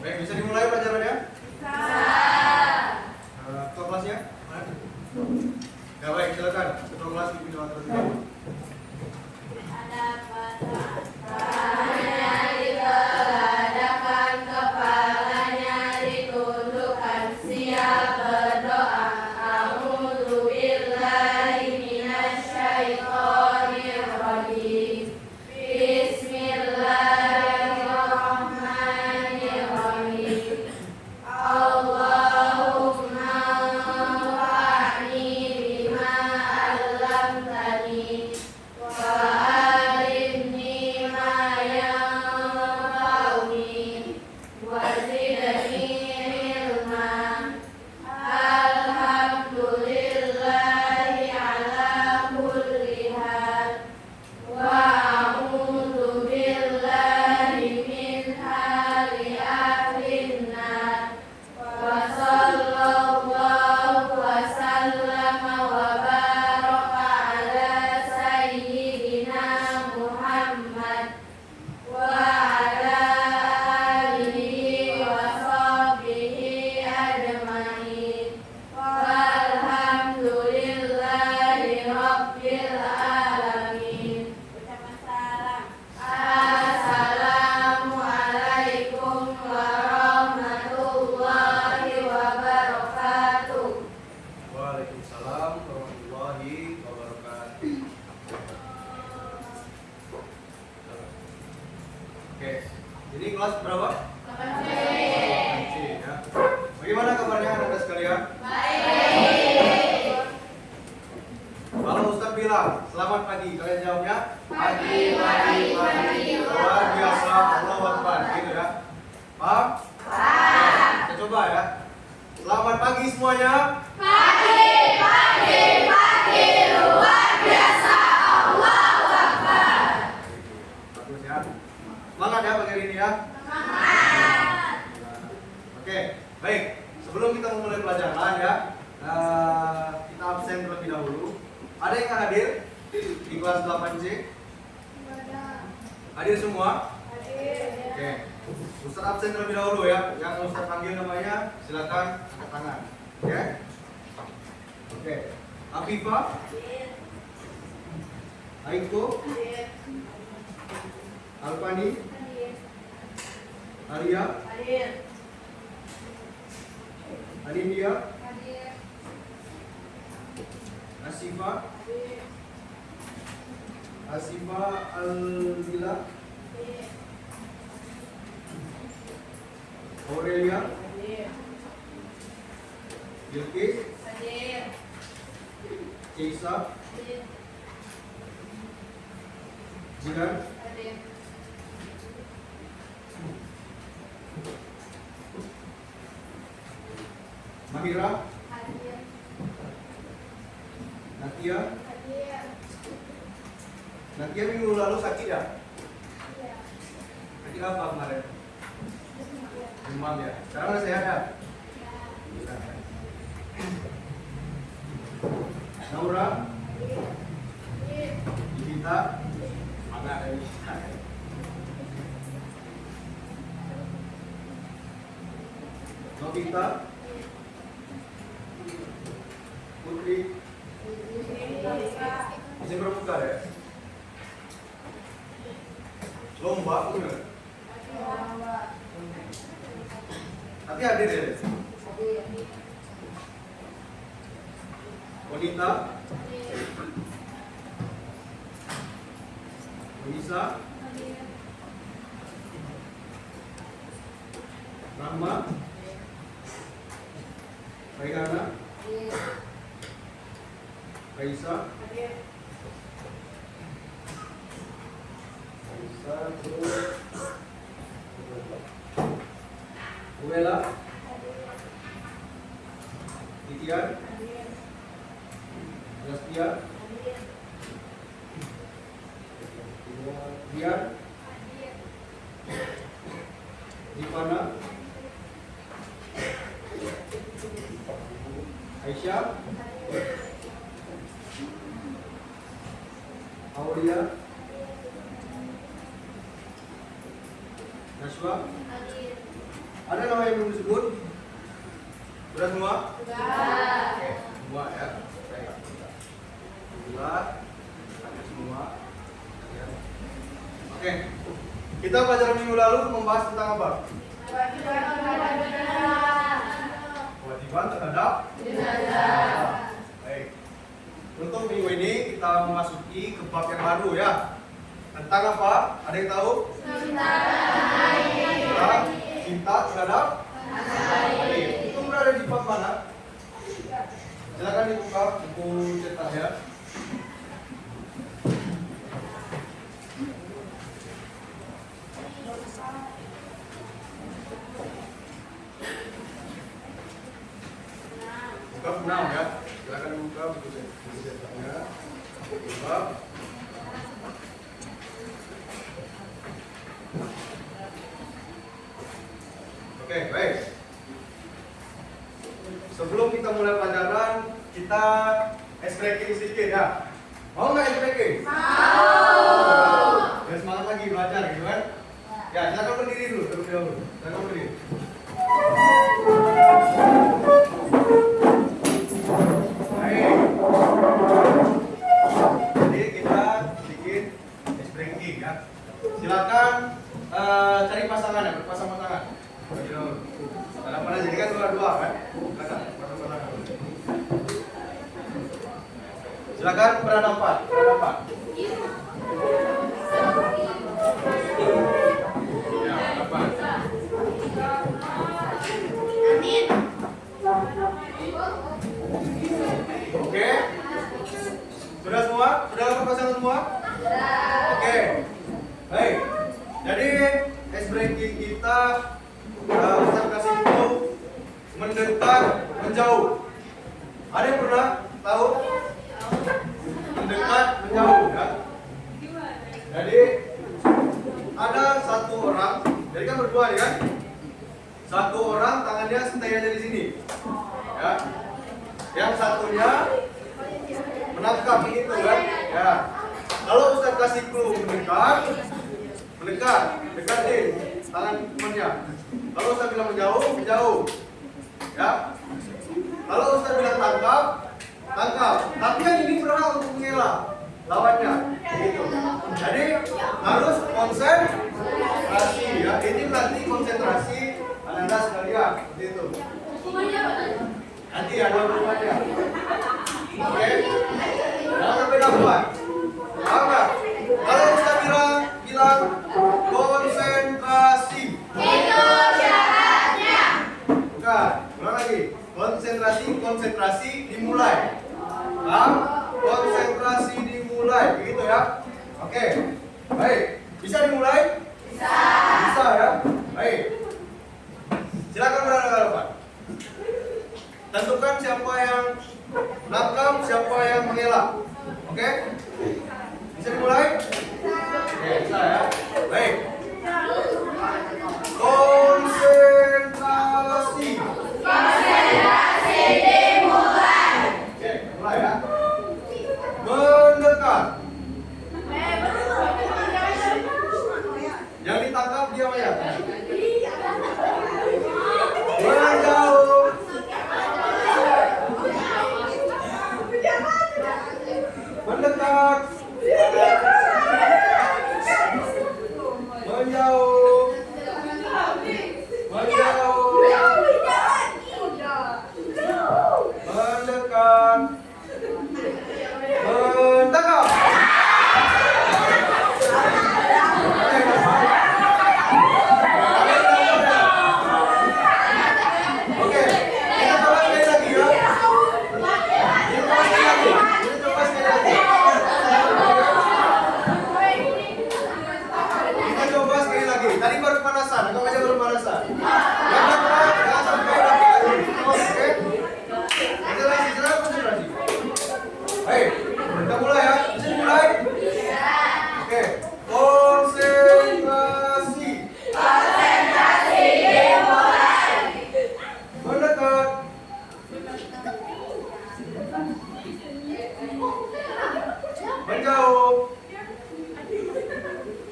Baik, bisa dimulai pelajarannya? Bisa. Ketua kelasnya? Mana? Ya baik, silakan. Ketua kelas pimpin doa terlebih dahulu. Ada patahnya digeladakan, kepalanya ditundukkan, siap berdoa. A'udzu billahi minasyaitonir rajim. Bismillahirrahmanirrahim. Allahumma anfa'ni bima 'allamtani wa 'allimni ma yanfa'uni wa zidni ilma. Alhamdulillahi ala kulli hal wa a'udzu billahi min hali ahlin nar. Wa sallallahu wa sallama wa baraka ala sayyidina Muhammad wa ala alihi wa sahbihi ajmain. Walhamdulillahi rabbil alamin. Ucapan salam. Assalamualaikum warahmatullahi wabarakatuh. Waalaikumsalam warahmatullahi wabarakatuh. Oke, ini kelas berapa? 8C ya. Bagaimana kabarnya anak-anak sekalian? Baik. Kalau Ustaz bilang selamat pagi, kalian jawabnya Pagi, pagi, pagi. luar biasa, Allahu Akbar, gitu ya. Paham? Paham. Kita coba ya. Selamat pagi semuanya. Pagi, pagi, pagi, luar biasa, Allahu Akbar. Bagus ya. Semangat ya pagi hari ini ya. Semangat. Oke, baik. Sebelum kita memulai pelajaran ya, kita absen terlebih dahulu. Ada yang hadir di kelas 8C? Hadir semua? Oke. Ustaz absen terlebih dahulu ya. Yang Ustaz panggil namanya silakan angkat tangan. Oke? Oke. Afifah, Aiko, Alfani, Arya, Anindya, Asifa, Albila, Aurelia, Bilqis, Keisa, Jiran, Mahira, Natia. Natia minggu lalu sakit ya? Sakit apa kemarin? Demam ya? Sekarang udah sehat ya? Bisa ya? Naura, Yivita, mana ada Yivita ya? Novita, Putri, bisa berbuka ya? Lomba bener? Tapi hadir ya? Wanita, Melisa, Rahma, Raihana, Raisa, Uwela, Titian, Rastia, Dian, Dipana, Aisyah, Aulia, Nashwa, Ada nama yang belum disebut? Sudah semua? Sudah. Oke, semua ya. Baik. Sudah. Ada semua. Ya. Oke. Kita pelajaran minggu lalu membahas tentang apa? Kewajiban terhadap jenazah. Baik. Untuk minggu ini kita memasuki ke bab yang baru ya. Tentang apa? Ada yang tahu? Tentang cinta terhadap air. Itu berada di bab mana? Silakan dibuka buku cetaknya. Buka 6 ya. Silakan dibuka buku cetaknya. Buka. Oke, baik. Sebelum kita mulai pelajaran, kita ice breaking sedikit ya. Mau nggak ice breaking? Mau. Ya semangat lagi belajar gitu kan? Ya, silakan berdiri dulu terlebih dahulu. Silakan berdiri. Baik. Jadi kita sedikit ice breaking ya. Silakan cari pasangan ya, berpasang pasangan. Dalam mana jadi kan dua-dua kan? Silakan berhadapan. Ya, hadapan. Oke. Sudah semua? Sudah berpasangan semua? Oke. Baik. Jadi ice breaking kita Ustaz kasih itu mendekat, menjauh. Ada yang pernah tahu? Mendekat, menjauh ya. Jadi ada satu orang, jadi kan berdua ya kan? Satu orang tangannya stay aja di sini. Ya. Yang satunya menangkap itu kan? Ya. Kalau Ustaz kasih clue mendekat, dekatin tangan temannya. Kalau Ustaz bilang menjauh, ya. Kalau Ustaz bilang tangkap. Tapi yang ini berhak untuk mengelak lawannya, gitu. Jadi harus konsentrasi, ya. Ini berarti konsentrasi Anda sekalian, gitu. Nanti ada hukumannya. Oke? Jangan sampai dapat. Paham nggak? Kalau Ustaz bilang konsentrasi. Bukan, ulang lagi. Konsentrasi dimulai. Paham? Konsentrasi dimulai, begitu ya. Oke. Baik. Bisa dimulai? Bisa ya. Baik. Silakan berhadapan. Tentukan siapa yang nangkap, siapa yang mengelak. Oke? Bisa dimulai? Oke, bisa ya. Baik. Konsentrasi dimulai. Oke, mulai ya. Mendekat. Yang ditangkap dia ya. Menjauh. Mendekat. Menjauh. Mendekat. Mendekat. Oke, kita coba sekali lagi ya. Kita coba sekali lagi. Kita coba sekali lagi. Tadi baru pemanasan, anggap aja baru pemanasan. Jangan sampai lagi. Oke. Konsentrasi. Baik, kita mulai ya. Bisa dimulai? Oke. Konsentrasi. Dimulai. Mendekat. Menjauh.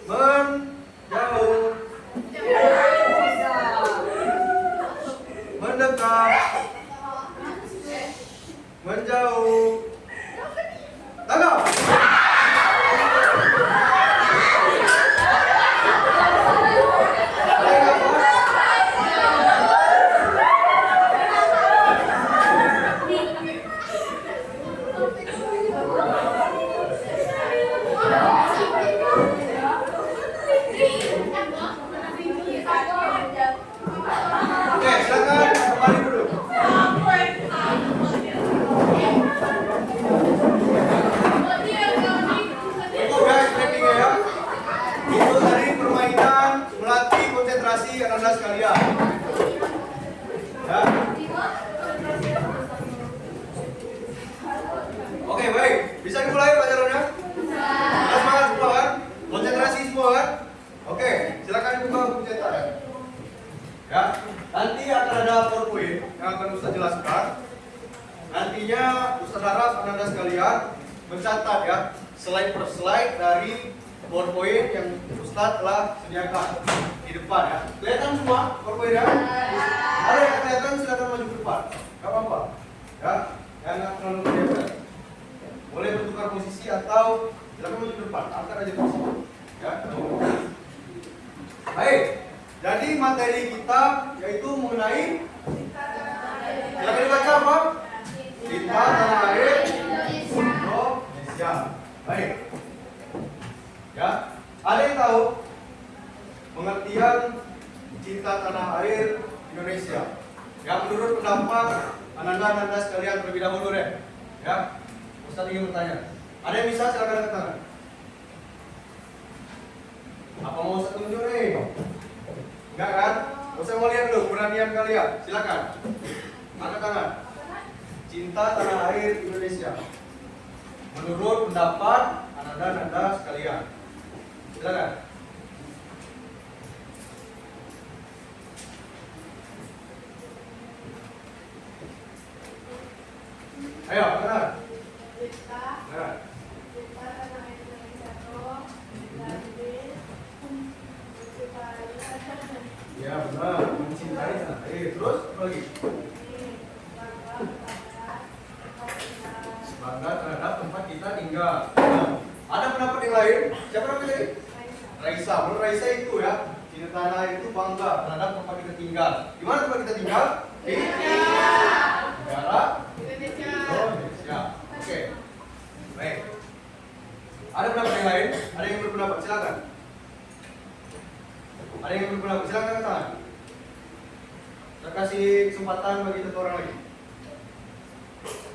Menjauh. Anda sekalian. Ya. Oke, baik. Bisa dimulai pelajarannya? Bisa. Semangat semua kan? Konsentrasi semua kan? Oke, silakan dibuka buku cetak ya. Ya, nanti akan ada PowerPoint yang akan Ustaz jelaskan. Nantinya Ustaz harap Anda sekalian mencatat ya slide per slide dari PowerPoint yang Ustaz telah sediakan di depan ya. Kelihatan semua PowerPoint ya? Ada yang kelihatan silakan maju ke depan. Gak apa-apa. Ya, yang nggak terlalu kelihatan. Boleh bertukar posisi atau silakan maju ke depan. Angkat aja posisi. Ya. Baik. Jadi materi kita yaitu mengenai silakan dibaca apa? Cinta tanah air Indonesia. Baik. Ya, ada yang tahu pengertian cinta tanah air Indonesia? Ya, menurut pendapat Ananda sekalian terlebih dahulu deh. Ya, Ustaz ingin bertanya. Ada yang bisa silakan angkat tangan. Apa mau Ustaz tunjuk nih? Enggak kan? Ustaz mau lihat dulu keberanian kalian. Silakan. Angkat tangan. Cinta tanah air Indonesia. Menurut pendapat Ananda sekalian. Silakan. Ayo, benar. Benar. Ya, benar. Mencintai tanah air. Terus apa lagi? Bangga terhadap tempat kita tinggal. Nah, ada pendapat yang lain? Siapa namanya tadi? Raisa. Menurut Raisa itu ya, cinta tanah air itu bangga terhadap tempat kita tinggal. Di mana tempat kita tinggal? Di negara Indonesia. Oke. Baik. Ada pendapat yang lain? Ada yang berpendapat? Silakan. Ada yang berpendapat? Silakan angkat tangan. Saya kasih kesempatan bagi satu orang lagi.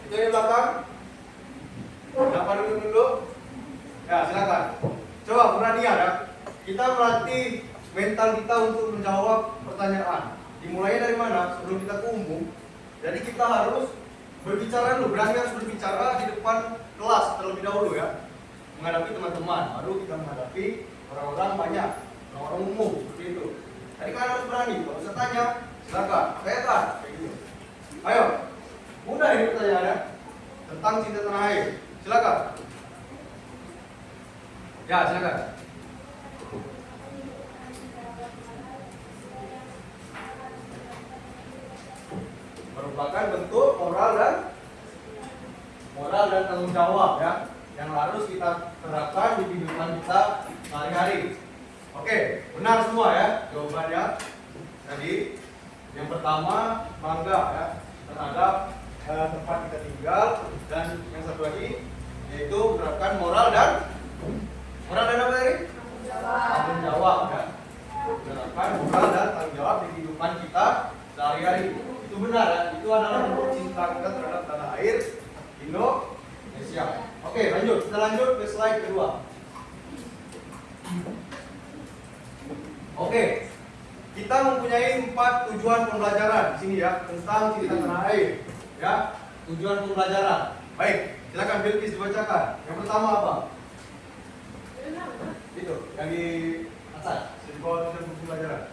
Itu yang di belakang. Dapat dulu. Ya, silakan. Coba perhatian ya. Kita melatih mental kita untuk menjawab pertanyaan. Dimulainya dari mana? Sebelum kita ke umum. Jadi kita harus berbicara dulu, berani harus berbicara di depan kelas terlebih dahulu ya. Menghadapi teman-teman, baru kita menghadapi orang-orang banyak, orang-orang umum seperti itu. Jadi kalian harus berani. Kalau saya tanya, silakan. Saya kan, kayak gitu. Ayo, mudah ini pertanyaannya tentang cinta tanah air. Silakan. Ya, silakan. Merupakan bentuk moral dan tanggung jawab ya yang harus kita terapkan di kehidupan kita sehari-hari. Oke, benar semua ya jawabannya. Jadi yang pertama bangga ya terhadap tempat kita tinggal, dan yang satu lagi yaitu menerapkan moral dan apa tadi? Tanggung jawab ya. Menerapkan moral dan tanggung jawab di kehidupan kita sehari-hari. Itu benar ya, itu adalah bentuk cinta kita terhadap tanah air Indonesia. Oke, lanjut. Kita lanjut ke slide kedua. Oke, kita mempunyai 4 tujuan pembelajaran di sini ya tentang cinta tanah air. Ya, tujuan pembelajaran. Baik, silakan Bilkis dibacakan. Yang pertama apa? Itu, yang di atas, di bawah tujuan pembelajaran.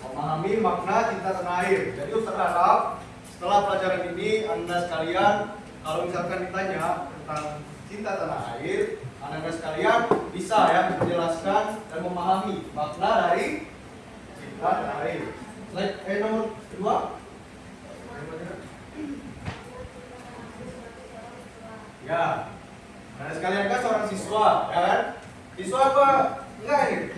Memahami makna cinta tanah air. Jadi Ustaz harap setelah pelajaran ini Anda sekalian, kalau misalkan ditanya tentang cinta tanah air, Anda sekalian bisa ya menjelaskan dan memahami makna dari cinta tanah air. Slide nomor 2. Ya, Anda sekalian kan seorang siswa, ya kan? Siswa apa? Enggak ini?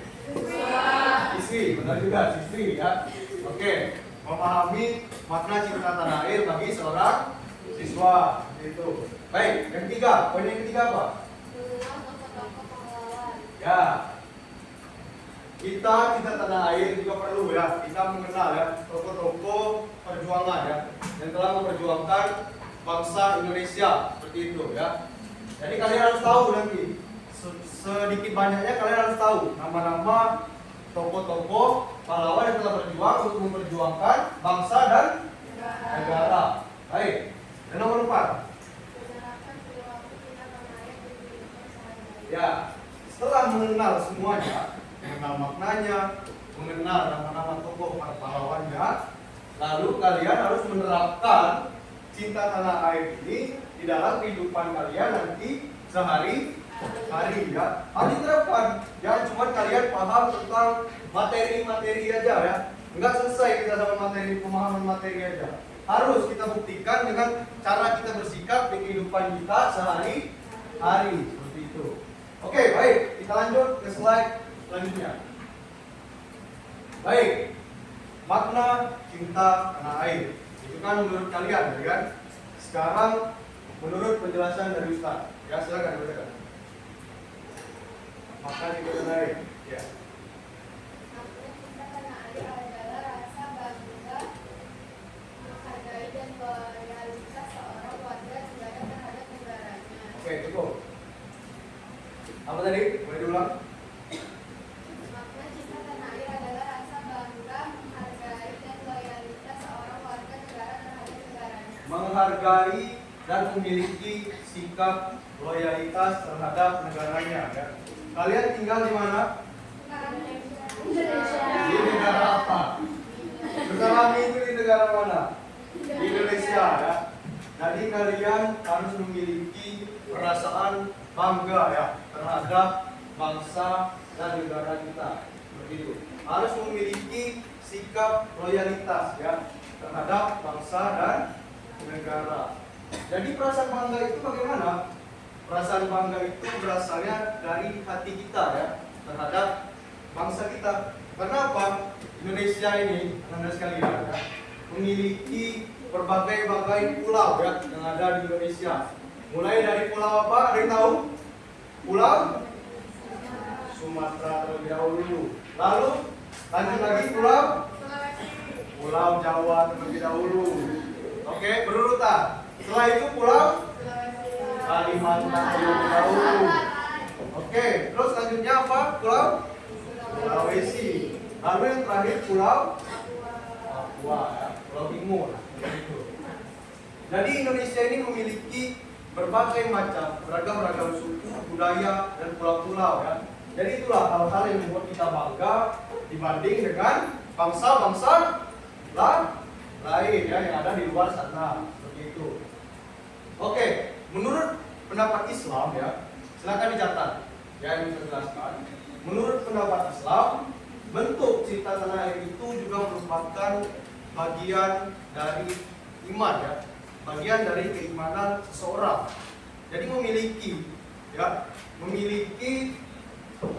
Siswi, benar juga, siswi ya. Oke, memahami makna cinta tanah air bagi seorang siswa itu. Baik, yang ketiga, poin yang ketiga apa? Ya, kita cinta tanah air juga perlu ya. Kita mengenal ya tokoh-tokoh perjuangan ya yang telah memperjuangkan bangsa Indonesia seperti itu ya. Jadi kalian harus tahu nanti sedikit banyaknya kalian harus tahu nama-nama tokoh-tokoh pahlawan yang telah berjuang untuk memperjuangkan bangsa dan negara. Baik. Dan nomor 4. Ya, setelah mengenal semuanya, mengenal maknanya, mengenal nama-nama tokoh pahlawannya, lalu kalian harus menerapkan cinta tanah air ini di dalam kehidupan kalian nanti sehari-hari ya. Harus diterapkan. Jangan cuma kalian paham tentang materi-materi aja ya. Enggak selesai kita sama materi, pemahaman materi aja. Harus kita buktikan dengan cara kita bersikap di kehidupan kita sehari-hari seperti itu. Oke, baik. Kita lanjut ke slide selanjutnya. Baik. Makna cinta tanah air. Itu kan menurut kalian, ya kan? Sekarang menurut penjelasan dari Ustaz. Ya, silakan bacakan. Makna cinta tanah air. Ya. Makna cinta tanah air adalah rasa bangga, menghargai dan loyalitas seorang warga negara terhadap negaranya. Oke, cukup. Apa tadi? Boleh diulang? Makna cinta tanah air adalah rasa bangga, menghargai dan loyalitas seorang warga negara terhadap negaranya. Menghargai dan memiliki sikap loyalitas terhadap negaranya. Ya. Kalian tinggal di mana? Di negara apa? Sekarang itu di negara mana? Di Indonesia ya. Jadi kalian harus memiliki perasaan bangga ya terhadap bangsa dan negara kita. Seperti itu. Harus memiliki sikap loyalitas ya terhadap bangsa dan negara. Jadi perasaan bangga itu bagaimana? Perasaan bangga itu berasalnya dari hati kita ya terhadap bangsa kita. Kenapa? Indonesia ini, anda sekalian, ya, memiliki berbagai pulau ya yang ada di Indonesia. Mulai dari pulau apa? Ada yang tahu? Pulau Sumatera terlebih dahulu. Lalu lanjut lagi Pulau Jawa terlebih dahulu. Oke, berurutan. Setelah itu Pulau Kalimantan terlebih dahulu. Oke, terus selanjutnya apa? Pulau Sulawesi. Lalu yang terakhir Pulau Papua, ya. Pulau Timur. Begitu. Jadi Indonesia ini memiliki berbagai macam beragam suku, budaya dan pulau-pulau ya. Jadi itulah hal-hal yang membuat kita bangga dibanding dengan bangsa-bangsa lain ya yang ada di luar sana. Seperti itu. Oke, menurut pendapat Islam ya, silakan dicatat. Ya, ini saya jelaskan. Menurut pendapat Islam, bentuk cinta tanah air itu juga merupakan bagian dari iman ya, bagian dari keimanan seseorang. Jadi memiliki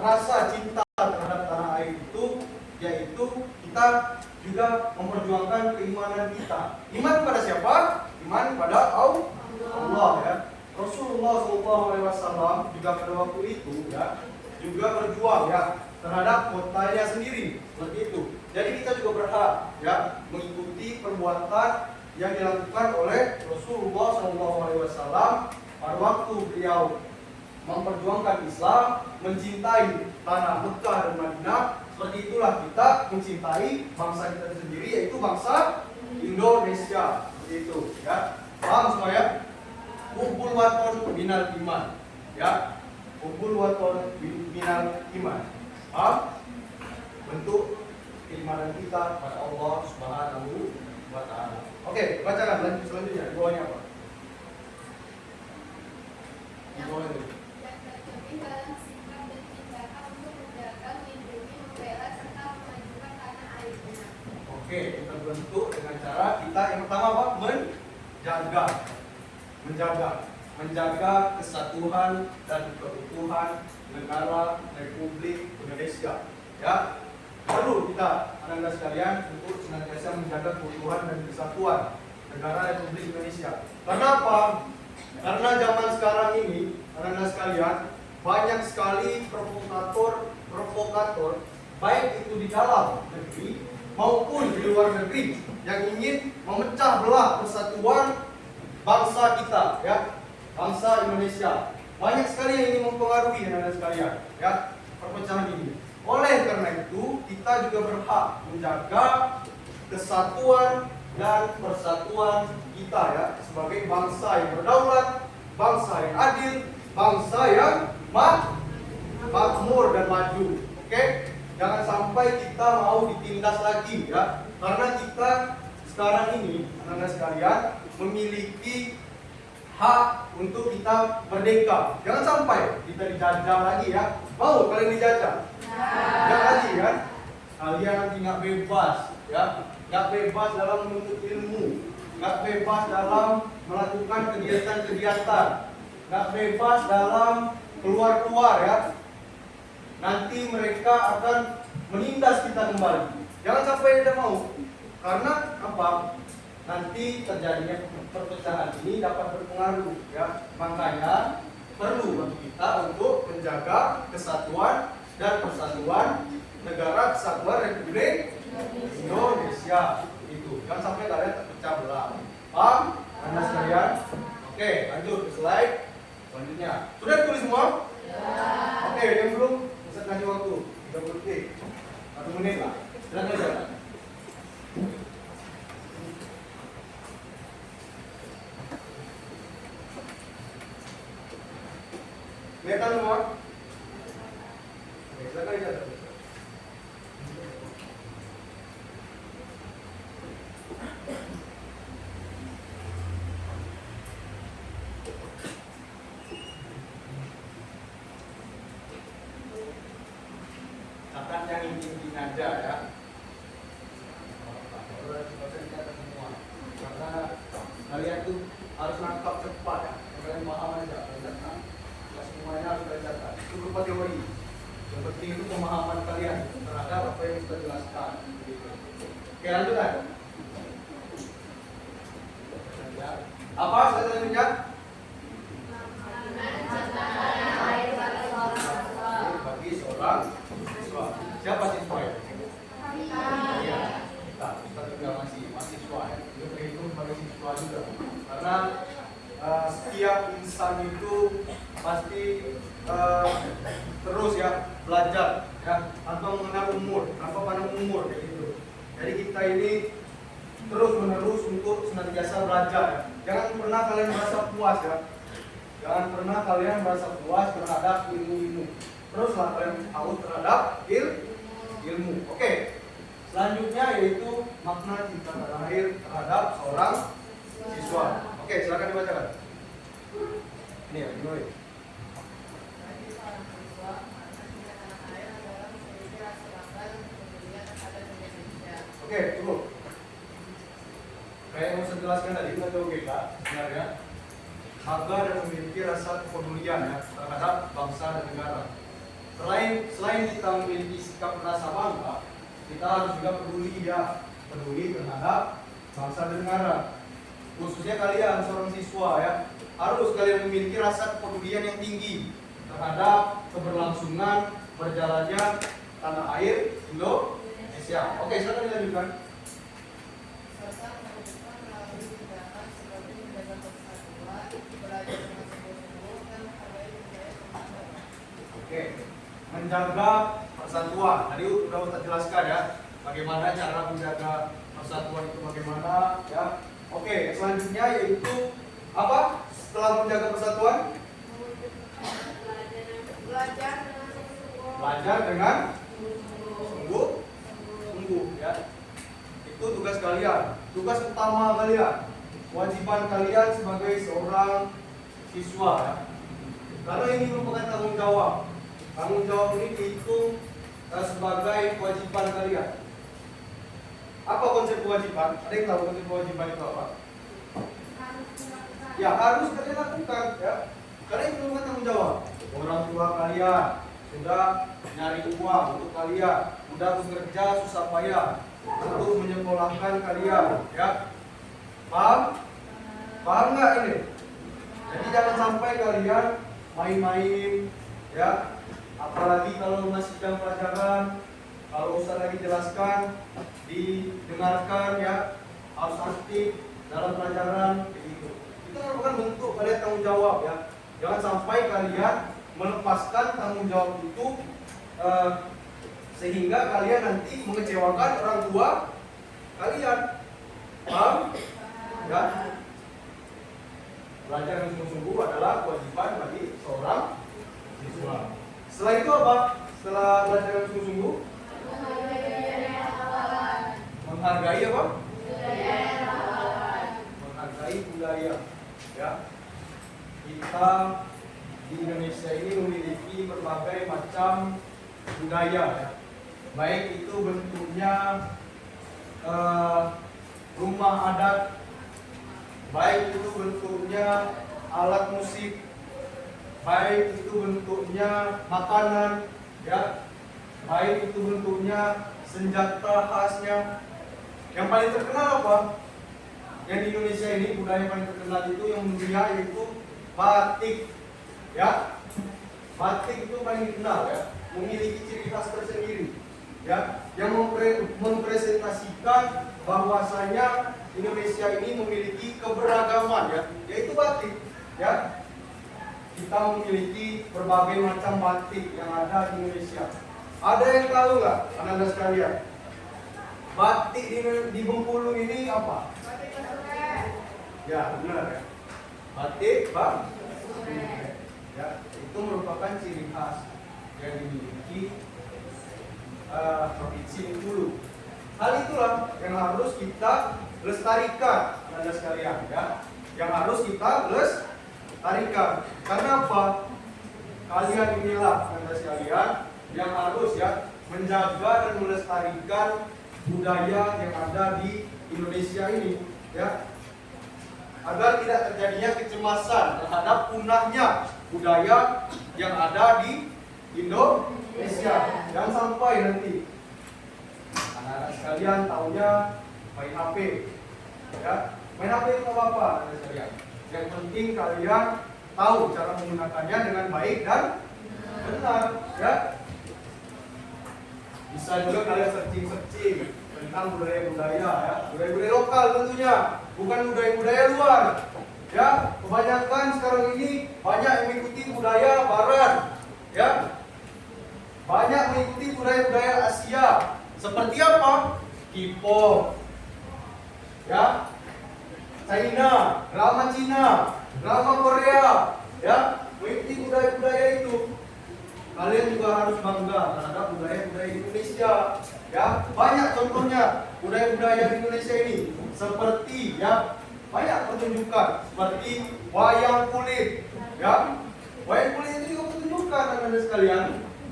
rasa cinta terhadap tanah air itu, yaitu kita juga memperjuangkan keimanan kita. Iman kepada siapa? Iman kepada Allah ya. Rasulullah SAW juga pada waktu itu ya juga berjuang ya terhadap kotanya sendiri seperti itu. Jadi kita juga berhak ya mengikuti perbuatan yang dilakukan oleh Rasulullah SAW pada waktu beliau memperjuangkan Islam, mencintai tanah Mekah dan Madinah. Seperti itulah kita mencintai bangsa kita sendiri, yaitu bangsa Indonesia. Seperti itu ya. Paham semua ya? Kumpul waton minal iman ya. Kumpul waton minal iman. Paham? Bentuk keimanan kita pada Allah Subhanahu wa Ta'ala. Oke, bacakan lanjut selanjutnya. Di bawahnya apa? Di bawah itu. Dan tercermin dalam sikap dan tindakan untuk menjaga, melindungi, membela serta memajukan tanah airnya. Oke, kita bentuk dengan cara kita yang pertama apa? Menjaga kesatuan dan keutuhan negara Republik Indonesia. Ya, perlu kita anak-anak sekalian untuk senantiasa menjaga keutuhan dan kesatuan negara Republik Indonesia. Kenapa? Karena zaman sekarang ini anak-anak sekalian banyak sekali provokator baik itu di dalam negeri maupun di luar negeri yang ingin memecah belah persatuan bangsa kita ya, bangsa Indonesia. Banyak sekali yang ini mempengaruhi anak-anak sekalian, ya, perpecahan ini. Oleh karena itu, kita juga berhak menjaga kesatuan dan persatuan kita, ya, sebagai bangsa yang berdaulat, bangsa yang adil, bangsa yang makmur dan maju. Oke? Jangan sampai kita mau ditindas lagi, ya. Karena kita sekarang ini, anak-anak sekalian, memiliki hak untuk kita merdeka. Jangan sampai kita dijajah lagi, ya. Mau kalian dijajah? Jangan lagi, kan? Kalian nanti nggak bebas, ya. Nggak bebas dalam menuntut ilmu, nggak bebas dalam melakukan kegiatan-kegiatan, nggak bebas dalam keluar-keluar, ya. Nanti mereka akan menindas kita kembali. Jangan sampai tidak mau. Karena apa? Nanti terjadinya perpecahan ini dapat berpengaruh, ya. Makanya perlu bagi kita untuk menjaga kesatuan dan persatuan negara kesatuan Republik Indonesia. Itu. Jangan sampai kalian terpecah belah. Paham? Anda sekalian? Oke, lanjut ke slide selanjutnya. Sudah tulis semua? Oke, yang belum bisa kasih waktu 30 detik, 1 menit lah. Silakan aja. Kelihatan semua? Oke, silakan aja. Catat yang inti-inti aja, ya. Semua. Karena kalian tuh harus nangkap cepat, ya. Kalian paham aja. Semuanya harus dicatat. Itu berupa teori. Yang penting itu pemahaman kalian terhadap apa yang kita jelaskan. Oke, lanjutkan. Apa selanjutnya? Bagi seorang siswa. Siapa siswa ya? Iya, kita juga masih mahasiswa, ya. Itu terhitung sebagai siswa juga. Karena setiap insan itu pasti terus, ya, belajar, ya, tanpa mengenal umur, tanpa pandang umur, kayak gitu. Jadi kita ini terus menerus untuk senantiasa belajar, ya. Jangan pernah kalian merasa puas, ya. Jangan pernah kalian merasa puas terhadap ilmu-ilmu. Teruslah kalian tahu terhadap ilmu. Oke. Selanjutnya yaitu makna cinta tanah air terhadap seorang siswa. Oke, silakan dibacakan. Ini ya, dimulai. Oke, cukup. Kayak yang saya jelaskan tadi, kita OGK sebenarnya bangga dan memiliki rasa kepedulian, ya, terhadap bangsa dan negara. Selain kita memiliki sikap rasa bangga, kita harus juga peduli, ya, peduli terhadap bangsa dan negara. Khususnya kalian seorang siswa, ya, harus kalian memiliki rasa kepedulian yang tinggi terhadap keberlangsungan berjalannya tanah air Indonesia. Oke, silakan dilanjutkan. Oke, menjaga persatuan. Tadi sudah kita jelaskan, ya, bagaimana cara menjaga persatuan itu bagaimana, ya. Oke, selanjutnya yaitu apa? Setelah menjaga persatuan, belajar dengan sungguh, ya. Itu tugas kalian, tugas utama kalian, kewajiban kalian sebagai seorang siswa, ya. Karena ini merupakan tanggung jawab. Tanggung jawab ini dihitung sebagai kewajiban kalian. Apa konsep kewajiban? Ada yang tahu konsep kewajiban itu apa? Ya, harus kalian lakukan, ya. Karena ini merupakan tanggung jawab. Orang tua kalian sudah nyari uang untuk kalian, sudah bekerja susah payah untuk menyekolahkan kalian, ya. Paham? Paham nggak ini? Jadi jangan sampai kalian main-main, ya. Apalagi kalau masih jam pelajaran, kalau Ustaz lagi jelaskan, didengarkan, ya, harus aktif dalam pelajaran, begitu. Itu merupakan bentuk kalian tanggung jawab, ya. Jangan sampai kalian melepaskan tanggung jawab itu sehingga kalian nanti mengecewakan orang tua kalian. Paham? Ya. Belajar yang sungguh-sungguh adalah kewajiban bagi seorang siswa. Setelah itu apa? Setelah belajar yang sungguh-sungguh, menghargai apa? Menghargai budaya. Ya. Kita di Indonesia ini memiliki berbagai macam budaya, ya. Baik itu bentuknya rumah adat, baik itu bentuknya alat musik, baik itu bentuknya makanan, ya, baik itu bentuknya senjata khasnya. Yang paling terkenal apa? Yang di Indonesia ini budaya yang paling terkenal itu yang mendunia yaitu batik, ya. Batik itu paling dikenal, ya, memiliki ciri khas tersendiri, ya, yang mempresentasikan bahwasanya Indonesia ini memiliki keberagaman, ya, yaitu batik, ya. Kita memiliki berbagai macam batik yang ada di Indonesia. Ada yang tahu nggak, anak-anak sekalian? Batik di Bengkulu ini apa? Ya, benar, ya. Batik, Bang. Ya, itu merupakan ciri khas yang dimiliki provinsi Bengkulu. Hal itulah yang harus kita lestarikan, anak-anak sekalian, ya. Yang harus kita lestarikan. Karena apa? Kalian inilah, anak-anak sekalian, yang harus, ya, menjaga dan melestarikan budaya yang ada di Indonesia ini, ya, agar tidak terjadinya kecemasan terhadap punahnya budaya yang ada di Indonesia. Jangan sampai nanti anak-anak sekalian taunya main HP, ya. Main HP itu apa, anak sekalian? Yang penting kalian tahu cara menggunakannya dengan baik dan benar, ya. Bisa juga kalian searching tentang budaya-budaya, ya, budaya-budaya lokal tentunya, bukan budaya-budaya luar, ya. Kebanyakan sekarang ini banyak yang mengikuti budaya Barat, ya, banyak mengikuti budaya-budaya Asia. Seperti apa? K-pop, ya, China, drama Cina, drama Korea, ya, mengikuti budaya-budaya itu. Kalian juga harus bangga terhadap budaya-budaya Indonesia, ya. Banyak contohnya budaya-budaya di Indonesia ini, seperti, ya, banyak pertunjukan seperti wayang kulit, ya. Wayang kulit itu juga pertunjukan, anak-anak sekalian,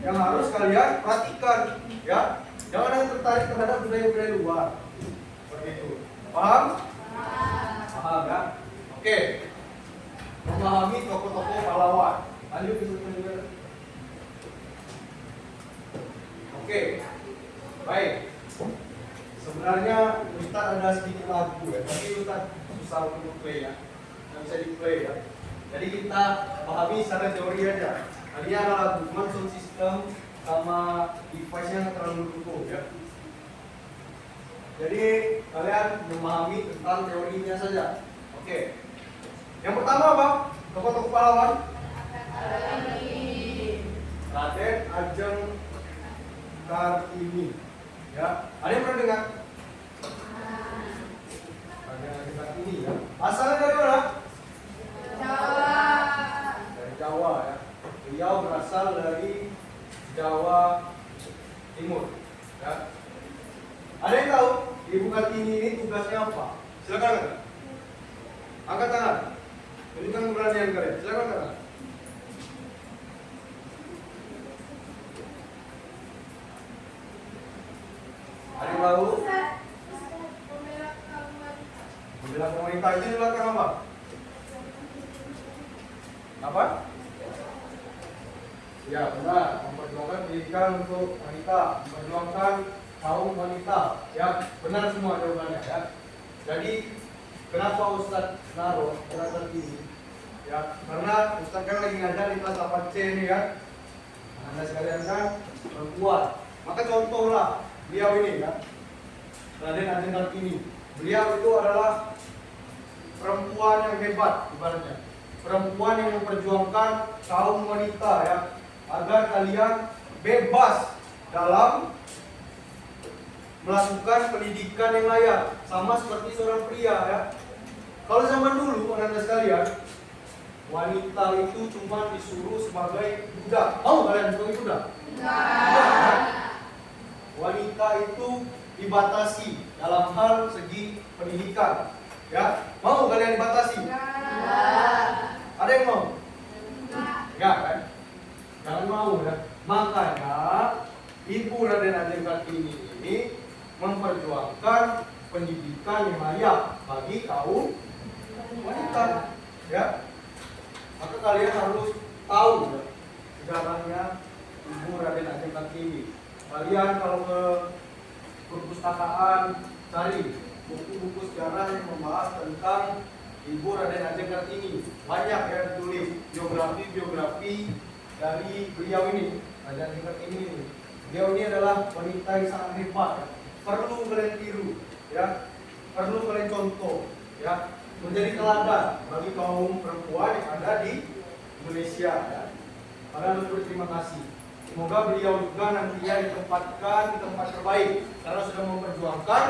yang harus kalian perhatikan, ya. Jangan hanya tertarik terhadap budaya-budaya luar. Seperti itu. Paham? Paham, ya? Oke. Memahami tokoh-tokoh pahlawan. Lanjut ke juga. Oke. Baik. Sebenarnya Ustaz ada sedikit lagu, ya, tapi Ustaz susah untuk play, ya. Nggak bisa di play, ya. Jadi kita pahami secara teori aja. Tadi ada lagu, cuma sound system sama device-nya terlalu mendukung, ya. Jadi kalian memahami tentang teorinya saja. Oke. Yang pertama apa? Tokoh-tokoh pahlawan. Raden Ajeng Kartini. Ya, ada yang pernah dengar? Raden Ajeng Kartini, ya. Asalnya dari mana? Jawa. Dari Jawa, ya. Beliau berasal dari Jawa Timur, ya. Ada yang tahu Ibu Kartini ini tugasnya apa? Silakan. Angkat tangan. Tunjukkan keberanian kalian. Silakan, Kak. Ada yang tahu? Membela pemerintah itu dilakukan apa? Apa? Ya, benar. Memperjuangkan pendidikan untuk wanita, memperjuangkan kaum wanita. Ya, benar semua jawabannya, ya. Jadi kenapa Ustadz naruh perasaan ini? Ya, karena Ustadz kan lagi ngajar di kelas 8C ini, kan. Anda sekalian kan perempuan. Maka contohlah beliau ini, ya. Raden Ajeng Kartini. Beliau itu adalah perempuan yang hebat ibaratnya. perempuan yang memperjuangkan kaum wanita ya, agar kalian bebas dalam melakukan pendidikan yang layak, sama seperti seorang pria ya. Kalau zaman dulu anak-anak sekalian, wanita itu cuma disuruh sebagai budak. Mau kalian sebagai budak? Enggak. Wanita itu dibatasi dalam hal segi pendidikan. Ya, mau kalian dibatasi? Ada yang mau? Enggak kan? Jangan mau ya. Makanya Ibu Raden Ajeng Kartini ini memperjuangkan pendidikan yang layak bagi kaum wanita. Ya, maka kalian harus tahu ya, sejarahnya Ibu Raden Ajeng Kartini. Kalian kalau ke perpustakaan cari buku-buku sejarah yang membahas tentang Ibu Raden Ajeng Kartini. Banyak ya ditulis biografi dari beliau ini, Raden Ajeng Kartini ini. Beliau ini adalah wanita yang sangat hebat ya. Perlu kalian tiru ya, perlu kalian contoh ya, menjadi teladan bagi kaum perempuan yang ada di Indonesia ya. Kalian harus berterima kasih. Semoga beliau juga nantinya ditempatkan di tempat terbaik karena sudah memperjuangkan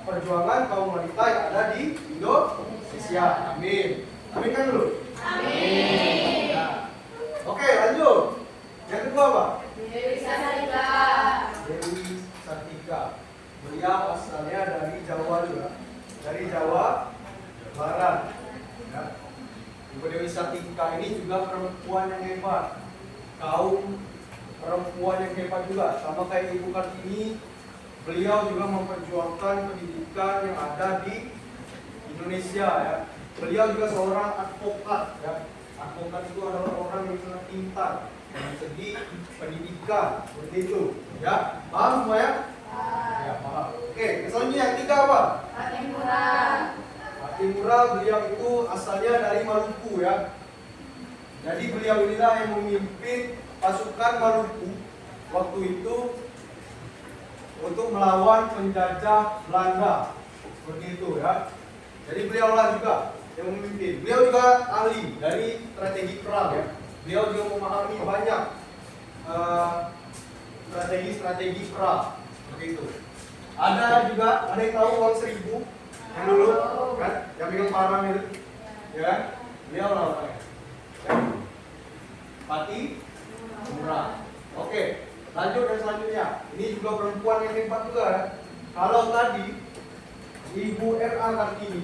perjuangan kaum wanita yang ada di Indonesia. Amin. Amin kan dulu? Amin. Ya. Oke, lanjut. Yang kedua apa? Dewi Sartika. Dewi Sartika. Beliau asalnya dari Jawa juga, dari Jawa Barat. Ya. Ibu Dewi Sartika ini juga perempuan yang hebat, kaum perempuan yang hebat juga, sama kayak Ibu Kartini. Beliau juga memperjuangkan pendidikan yang ada di Indonesia ya. Beliau juga seorang advokat ya. Advokat itu adalah orang yang sangat pintar dari segi pendidikan, seperti itu ya. Paham semua ya? Ya, paham. Oke, selanjutnya yang tiga apa? Patimura. Patimura, beliau itu asalnya dari Maluku ya. Jadi beliau inilah yang memimpin pasukan Maluku waktu itu untuk melawan penjajah Belanda, seperti itu ya. Jadi beliaulah juga yang memimpin. Beliau juga ahli dari strategi perang ya. Beliau juga memahami banyak strategi perang, seperti itu. Ada juga, ada yang tahu uang 1000 yang dulu kan, yang pegang parang itu, ya kan? Beliau lah orangnya. Ya. Patimura. Oke, lanjut dan selanjutnya. Ini juga perempuan yang hebat juga ya. Kalau tadi Ibu R.A. Kartini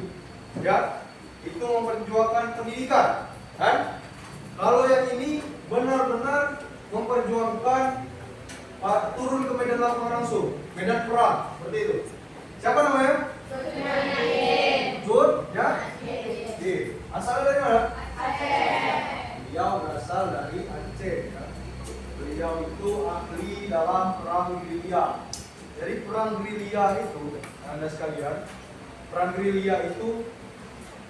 ya, itu memperjuangkan pendidikan kan? Kalau yang ini benar-benar memperjuangkan turun ke medan lapangan langsung, medan perang, seperti itu. Siapa namanya? Jud ya? Asal dari mana? Beliau berasal dari Aceh ya. Beliau itu ahli dalam perang gerilya. Jadi perang gerilya itu, Anda sekalian, perang gerilya itu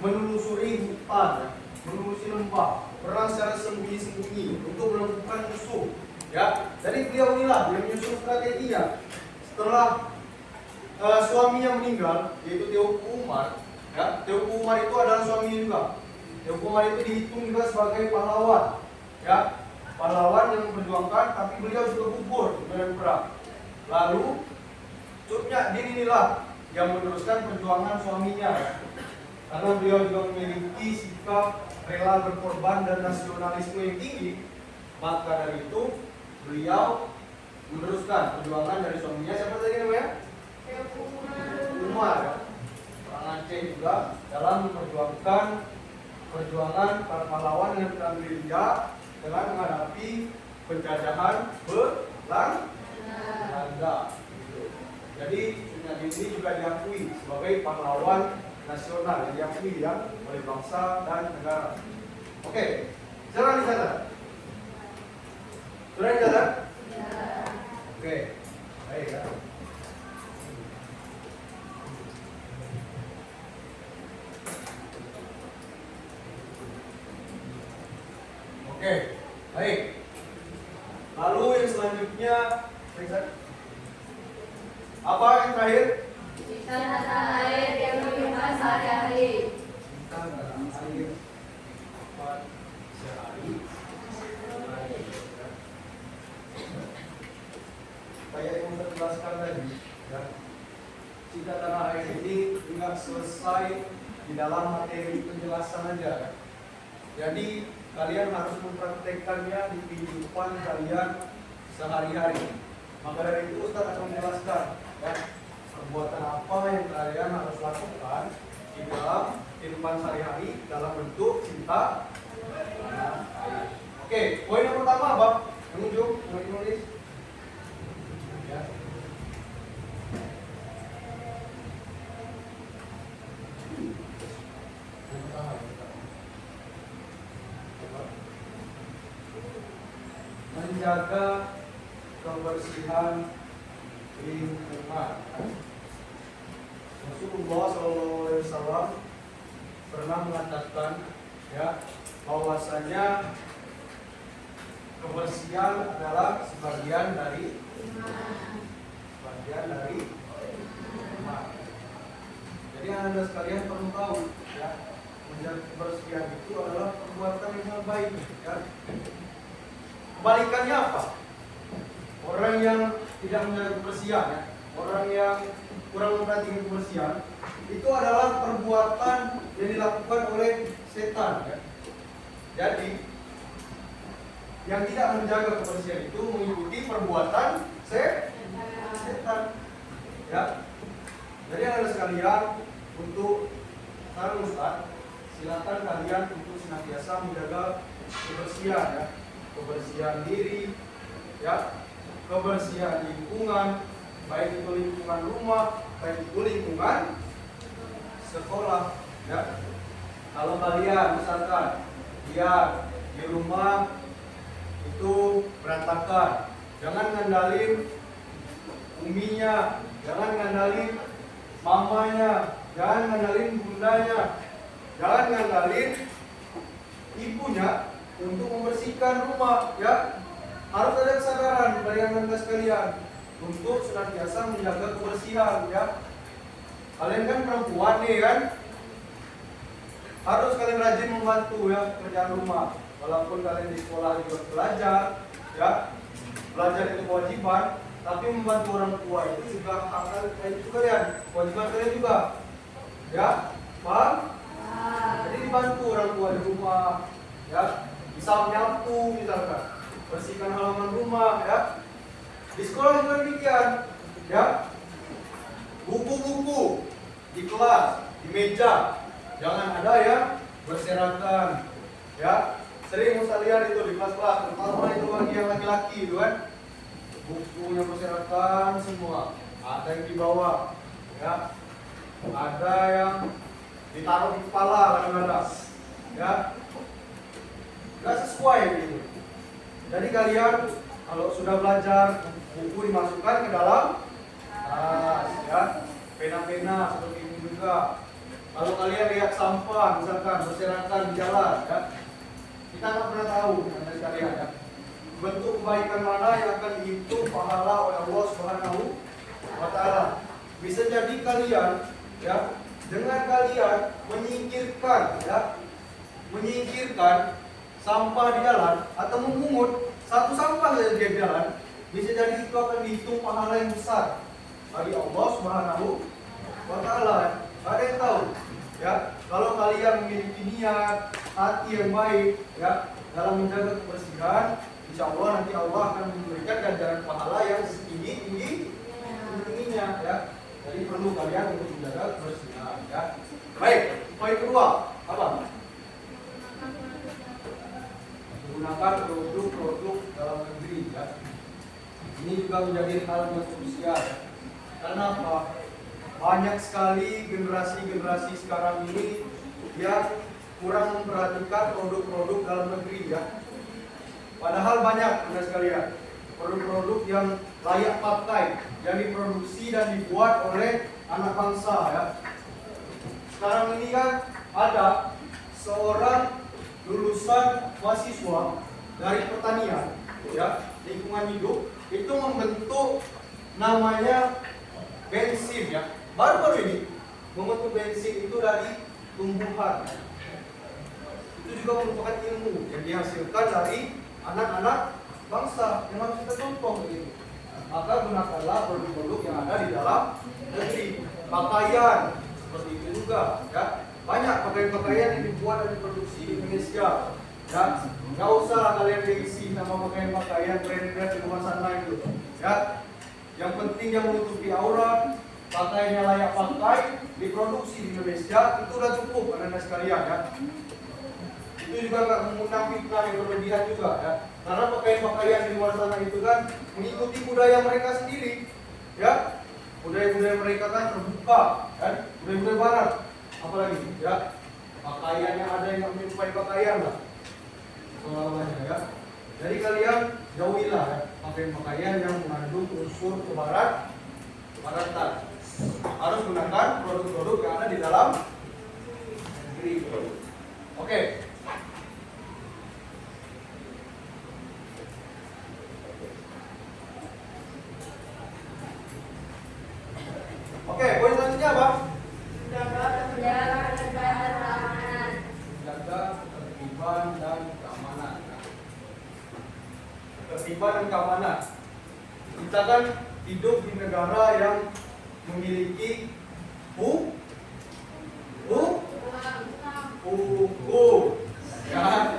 menelusuri hutan, ya, menelusuri lembah, perang secara sembunyi-sembunyi untuk menemukan musuh. Ya, jadi beliau inilah yang menyusun strateginya. Setelah suaminya meninggal, yaitu Teuku Umar. Ya, Teuku Umar itu adalah suaminya juga. Teuku Umar itu dihitung juga sebagai pahlawan. Ya, pahlawan yang memperjuangkan, tapi beliau juga gugur di medan perang. Lalu Cut Nyak Din inilah yang meneruskan perjuangan suaminya. Karena beliau juga memiliki sikap rela berkorban dan nasionalisme yang tinggi, maka dari itu beliau meneruskan perjuangan dari suaminya. Siapa tadi namanya? Umar. Orang Aceh juga dalam memperjuangkan perjuangan para pahlawan dengan perang gerilya dengan menghadapi penjajahan Belanda. Jadi Sunan ini juga diakui sebagai pahlawan nasional yang diakui ya oleh bangsa dan negara. Oke, silakan dicatat. Sudah dicatat? Oke, baik ya. Oke, baik. Lalu yang selanjutnya, apa yang terakhir? Tanah air yang menyimpan sehari-hari. Tanah air kayak yang saya jelaskan tadi, ya. Cinta tanah air ini tidak selesai di dalam materi penjelasan aja. Jadi kalian harus mempraktekkannya di kehidupan kalian sehari-hari. Maka dari itu Ustaz akan menjelaskan, ya, perbuatan apa yang kalian harus lakukan di dalam kehidupan sehari-hari dalam bentuk cinta tanah air. Oke, poin yang pertama apa? Yang ujung, yang ditulis. Ya. Yang pertama, menjaga kebersihan lingkungan. Rasulullah SAW pernah mengatakan, ya, bahwasanya kebersihan adalah sebagian dari iman. Jadi Anda sekalian perlu tahu, ya, menjaga kebersihan itu adalah perbuatan yang baik, ya. Kebalikannya apa? Orang yang tidak menjaga kebersihan, ya, orang yang kurang memperhatikan kebersihan, itu adalah perbuatan yang dilakukan oleh setan, ya. Jadi yang tidak menjaga kebersihan itu mengikuti perbuatan setan, ya. Jadi Anda sekalian, untuk saran Ustaz, silakan kalian untuk senantiasa menjaga kebersihan, ya. Kebersihan diri, ya, kebersihan lingkungan, baik itu lingkungan rumah, baik itu lingkungan sekolah, ya. Kalau kalian misalkan lihat di rumah itu berantakan, jangan ngandalin uminya, jangan ngandalin mamanya, jangan ngandalin bundanya, jangan ngandalin ibunya untuk membersihkan rumah, ya. Harus ada kesadaran dari Anda sekalian untuk senantiasa menjaga kebersihan, ya. Kalian kan perempuan nih kan, harus kalian rajin membantu, ya, kerjaan rumah. Walaupun kalian di sekolah juga belajar, ya, belajar itu kewajiban, tapi membantu orang tua itu juga hak kalian, itu kalian, kewajiban kalian juga, ya, paham? Jadi dibantu orang tua di rumah, ya, bisa menyapu misalkan, bersihkan halaman rumah, ya. Di sekolah juga demikian, ya. Buku-buku di kelas, di meja, jangan ada yang berserakan, ya. Sering Ustaz lihat itu di kelas-kelas, terutama itu bagi yang laki-laki itu kan, bukunya berserakan semua, ada yang dibawa, ya, ada yang ditaruh di kepala kadang-kadang, ya, nggak sesuai gitu. Jadi kalian kalau sudah belajar, buku dimasukkan ke dalam tas, ya, pena-pena seperti ini juga. Kalau kalian lihat sampah misalkan berserakan di jalan, ya, kita nggak pernah tahu Anda sekalian, ya, bentuk kebaikan mana yang akan dihitung pahala oleh Allah Subhanahu wa Ta'ala. Bisa jadi kalian, ya, dengan kalian menyingkirkan, ya, menyingkirkan sampah di jalan atau memungut satu sampah saja di jalan, bisa jadi itu akan dihitung pahala yang besar bagi Allah Subhanahu wa Ta'ala. Ada yang tahu, ya, kalau kalian memiliki niat hati yang baik, ya, dalam menjaga kebersihan, insya Allah nanti Allah akan memberikan ganjaran pahala yang setinggi-tingginya, ya. Jadi perlu kalian untuk menjaga kebersihan, ya. Baik, poin kedua apa? Menggunakan produk-produk dalam negeri, ya. Ini juga menjadi hal yang krusial. Karena apa? Banyak sekali generasi-generasi sekarang ini yang kurang memperhatikan produk-produk dalam negeri, ya. Padahal banyak Anda sekalian produk-produk yang layak pakai, yang diproduksi dan dibuat oleh anak bangsa, ya. Sekarang ini kan ada seorang lulusan mahasiswa dari pertanian, ya, lingkungan hidup, itu membentuk namanya bensin, ya. Baru-baru ini membentuk bensin itu dari tumbuhan. Itu juga merupakan ilmu yang dihasilkan dari anak-anak bangsa yang harus kita contoh begitu. maka gunakanlah produk-produk yang ada di dalam negeri. Pakaian seperti itu juga, ya. Banyak pakaian-pakaian yang dibuat dan diproduksi di Indonesia. Ya, nggak usah kalian gengsi nama pakaian brand-brand di luar sana itu. Ya, yang penting yang menutupi aurat, pakaiannya layak pakai, diproduksi di Indonesia, itu udah cukup anak-anak sekalian, ya. Itu juga nggak mengundang fitnah yang berlebihan juga, ya. Karena pakaian-pakaian di luar sana itu kan mengikuti budaya mereka sendiri, ya. Budaya-budaya mereka kan terbuka, kan? Budaya-budaya barat, apalagi, ya. Pakaian yang ada yang menyerupai pakaian lah, semuanya, ya. Jadi kalian jauhilah, ya, pakaian-pakaian yang mengandung unsur kebaratan. Harus gunakan produk-produk yang ada di dalam negeri. Oke. Oke, poin selanjutnya apa? Jaga ketertiban dan keamanan. Ketertiban dan keamanan. Kita kan hidup di negara yang memiliki hukum, ya.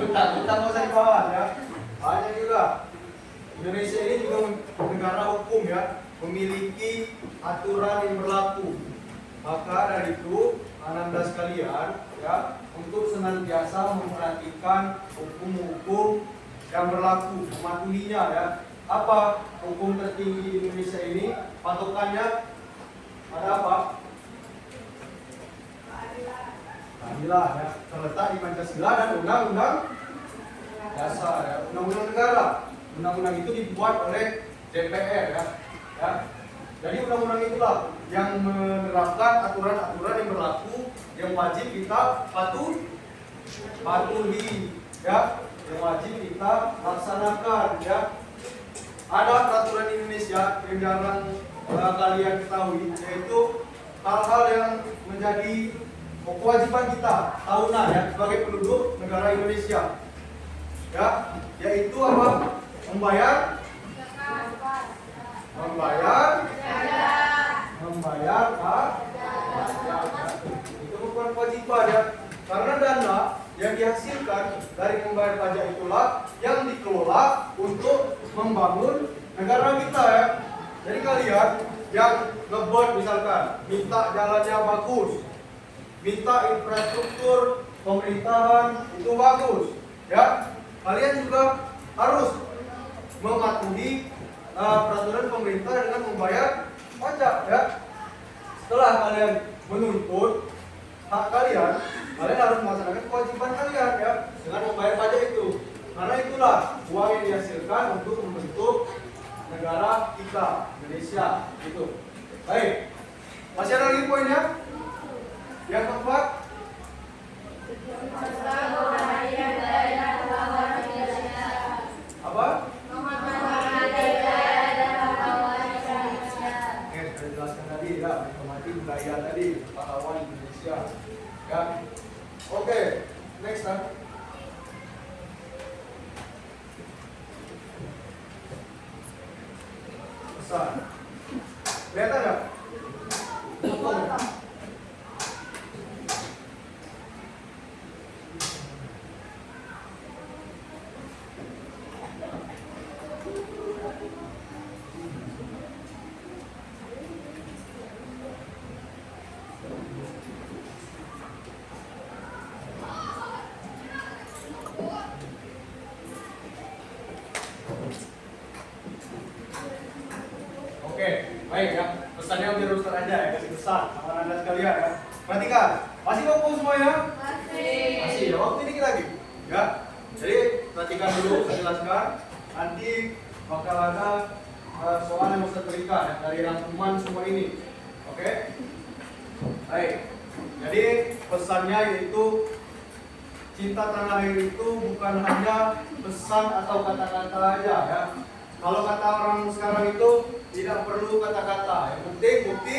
Kita nggak usah dibahas, ya. Banyak juga. Indonesia ini juga negara hukum, ya, memiliki aturan yang berlaku. Maka dari itu, anak-anak sekalian, ya, untuk senantiasa memperhatikan hukum-hukum yang berlaku, mematuhinya, ya. Apa hukum tertinggi di Indonesia ini? Patokannya ada apa? Keadilan, ya. Terletak di Pancasila dan Undang-Undang Dasar, ya. Undang-undang negara. Undang-undang itu dibuat oleh DPR, ya. Ya. Jadi undang-undang itulah yang menerapkan aturan-aturan yang berlaku yang wajib kita patuhi, ya. Yang wajib kita laksanakan, ya. Ada peraturan Indonesia yang jarang kalian ketahui, yaitu hal-hal yang menjadi kewajiban kita tahunan, ya, sebagai penduduk negara Indonesia, ya, yaitu apa? Membayar pajak. Itu bukan kewajiban, ya, karena dana yang dihasilkan dari membayar pajak itulah yang dikelola untuk membangun negara kita, ya. Jadi kalian yang ngebuat misalkan minta jalannya bagus, minta infrastruktur pemerintahan itu bagus, ya. Kalian juga harus mematuhi peraturan pemerintah dengan membayar pajak, ya. Setelah kalian menuntut hak kalian, kalian harus melaksanakan kewajiban kalian, ya, dengan membayar pajak itu. Karena itulah uang yang dihasilkan untuk membentuk negara kita, Indonesia, gitu. Baik, masih ada lagi poinnya? Yang keempat, apa? Saya jelaskan tadi, ya, menghormati budaya tadi, pahlawan Indonesia, ya. Oke, next time. Pesan. Kelihatan nggak? Oke, baik, ya. Pesannya biar Ustaz aja, ya, kasih pesan sama anda sekalian, ya. Perhatikan, masih fokus semuanya? Masih, ya. Waktu dikit lagi, ya. Jadi perhatikan dulu, saya jelaskan. Nanti bakal ada soal yang Ustaz berikan, ya, dari rangkuman semua ini. Oke? Baik. Jadi pesannya yaitu cinta tanah air itu bukan hanya pesan atau kata-kata aja, ya. Kalau kata orang sekarang itu tidak perlu kata-kata, yang penting bukti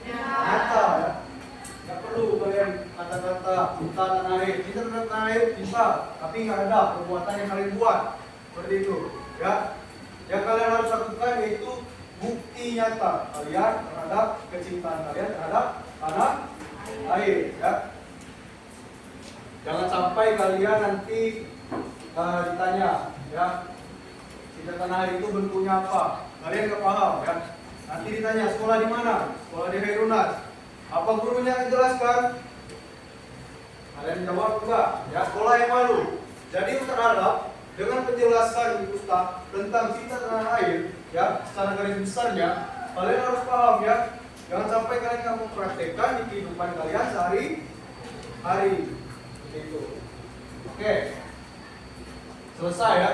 nyata, ya. Tidak perlu kalian kata-kata cinta tanah air, cinta, tapi nggak ada perbuatan yang kalian buat seperti itu, ya. Yang kalian harus lakukan yaitu bukti nyata kalian terhadap kecintaan kalian terhadap tanah air, ya. Jangan sampai kalian nanti ditanya, ya, cinta tanah air itu bentuknya apa? Kalian nggak paham, ya. Nanti ditanya sekolah di mana? Sekolah di Khairunnas. Apa gurunya yang jelaskan? Kalian jawab enggak, ya, sekolah yang malu. Jadi Ustaz harap dengan penjelasan Ustaz tentang cinta tanah air, ya, secara garis besarnya kalian harus paham, ya. Jangan sampai kalian nggak mempraktekkan di kehidupan kalian sehari-hari. Itu. Oke. Selesai, ya.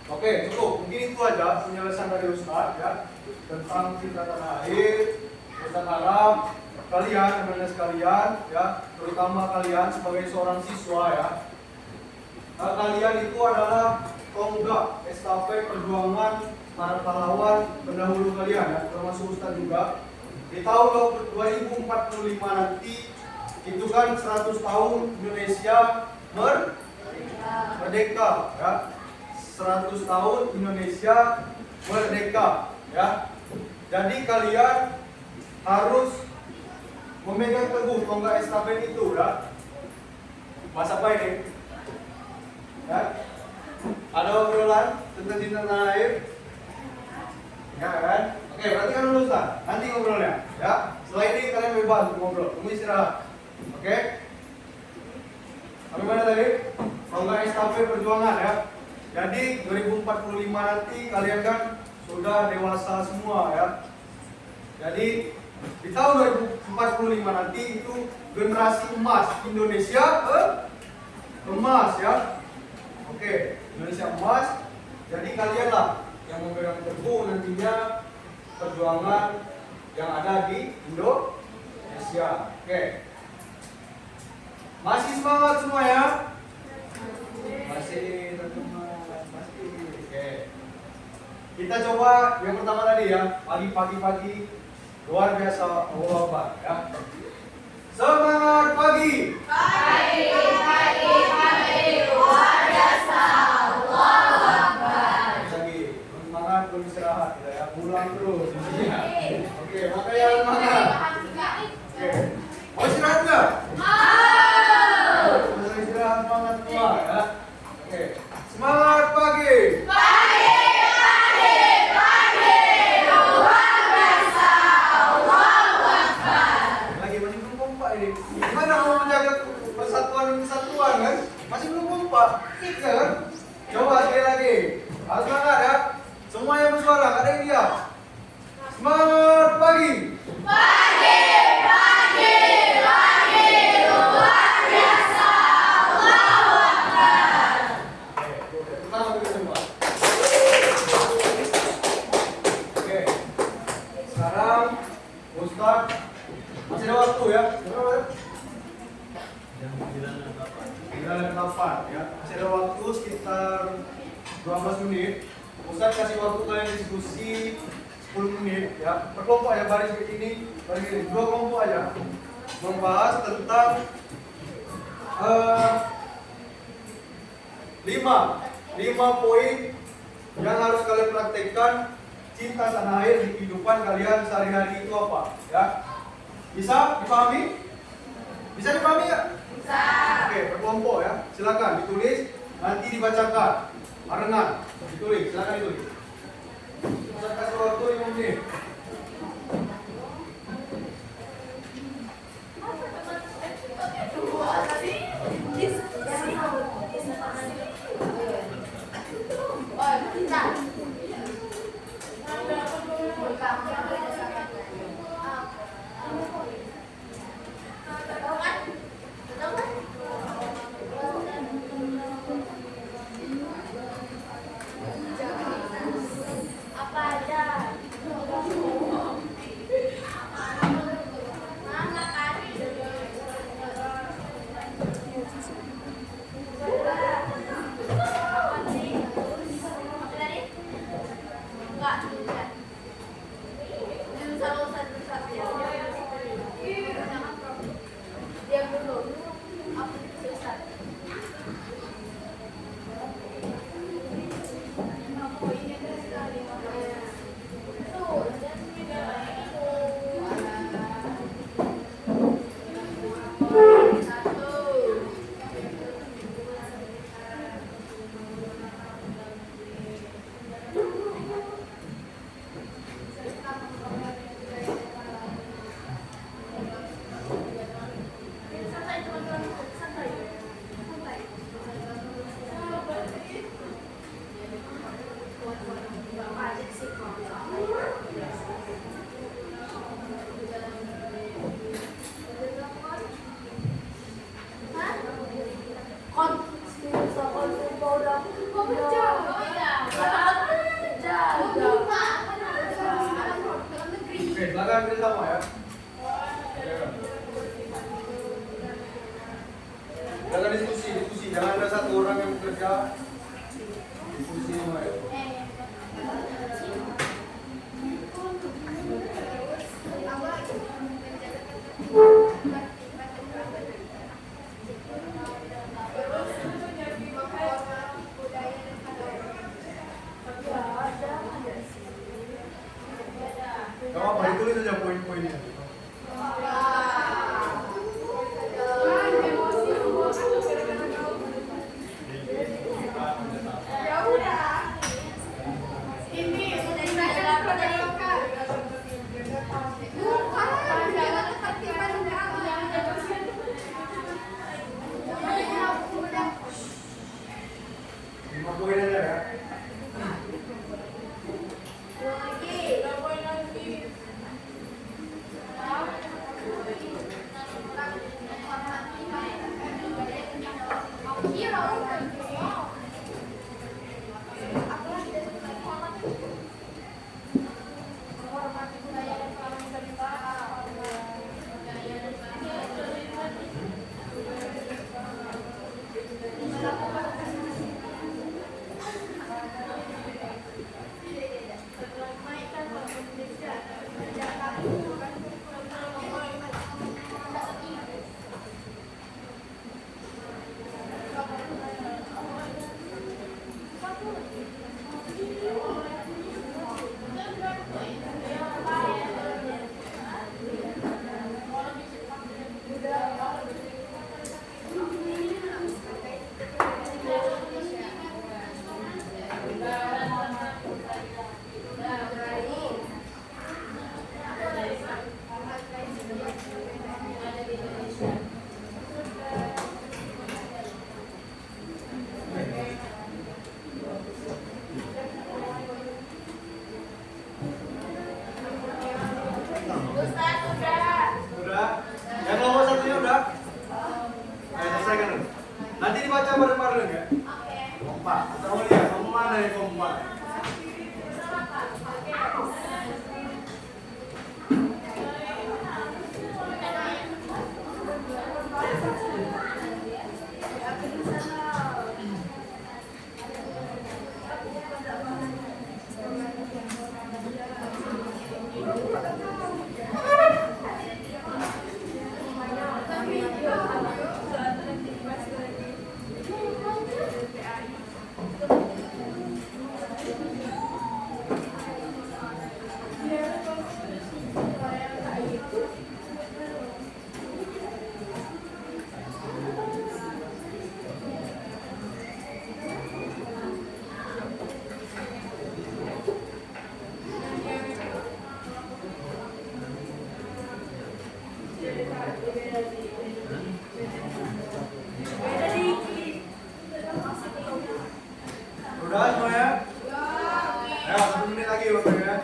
Oke, cukup. Mungkin itu aja penjelasan dari Ustaz, ya, tentang cinta tanah air. Ustaz harap kalian, teman-teman sekalian, ya, terutama kalian sebagai seorang siswa, ya, kalian itu adalah tonggak estafet perjuangan para pahlawan pendahulu kalian, ya, termasuk Ustaz juga. Di tahun 2045 nanti itu kan 100 tahun Indonesia merdeka, ya. 100 tahun Indonesia merdeka, ya. Jadi kalian harus memegang teguh tonggak estafet itu, ya. Mas apa ini? Ya. Ada obrolan tentang cinta tanah air? Ya kan? Oke, berarti kan lulus lah. Nanti ngobrolnya, ya. Setelah ini kalian bebas untuk ngobrol, tunggu istirahat. Oke? Sampai mana tadi? Tonggak estafet perjuangan, ya. Jadi 2045 nanti kalian kan sudah dewasa semua, ya. Jadi di tahun 2045 nanti itu generasi emas Indonesia emas, ya. Oke, Indonesia emas. Jadi kalianlah yang memegang teguh nantinya perjuangan yang ada di Indonesia. Oke. Masih semangat semua, ya? Masih teman-teman, masih. Oke. Kita coba yang pertama tadi, ya, pagi-pagi luar biasa, Allah Akbar, ya. Semangat pagi. Pagi luar biasa, Allahu Akbar. Lagi semangat belum istirahat, ya, pulang terus. Ya. Oke, makanya semangat. Oke. Mau istirahat nggak? Mau istirahat, semangat semua, ya. Oke. Semangat pagi. Luar biasa, Allahu Akbar. Lagi masih belum kompak ini. Gimana mau menjaga kesatuan kan? Masih belum kompak. Ya kan? Coba sekali lagi. Harus semangat, ya. Semua yang bersuara, nggak ada yang diam. Semangat pagi. Luar biasa, Allahu Akbar. Oke, pertama kita semua. Oke. Sekarang Ustaz masih ada waktu, ya. Berapa? Jam 9.08, ya. Masih ada waktu sekitar 12 menit. Ustaz kasih waktu kalian diskusi 10 menit, ya. Berkelompok, ya, baris ini, baris ini. 2 kelompok aja. Membahas tentang 5 poin yang harus kalian praktekkan cinta tanah air di kehidupan kalian sehari-hari itu apa, ya. Bisa dipahami? Bisa dipahami, ya? Bisa. Oke, berkelompok, ya. Silakan ditulis, nanti dibacakan barengan. Ditulis, silakan ditulis. Ustaz kasih waktu 5 menit. Apa aja? silakan kerjasama ya. Jangan diskusi, jangan ada satu orang yang bekerja. Diskusi semua ya. Kamu apa ditulis saja poin-poinnya. Poin aja ya. Udah? Yang nomor satunya udah? Ayo selesaikan dulu. Nanti dibaca bareng-bareng ya? Kompak. Kita mau lihat kamu mana yang kompak. Udah semuanya? Ayo 1 menit lagi waktunya.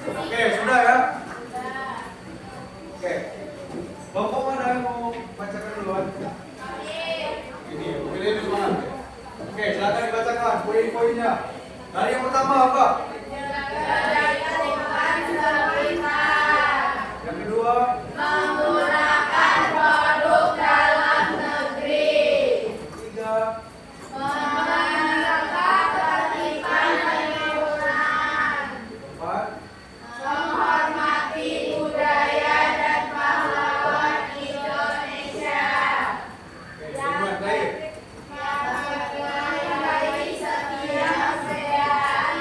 Oke, sudah ya? Oke. Bapak mana yang mau bacakan duluan? Ini, pilih di semangat. Oke, silakan dibacakan poin-poinnya. Dari yang pertama apa? Yang kedua? Menggunakan produk dalam negeri. Ketiga? Menjaga ketertiban lingkungan. Empat? Menghormati budaya dan pahlawan Indonesia. Oke, yang terakhir. Menghargai setiap perbedaan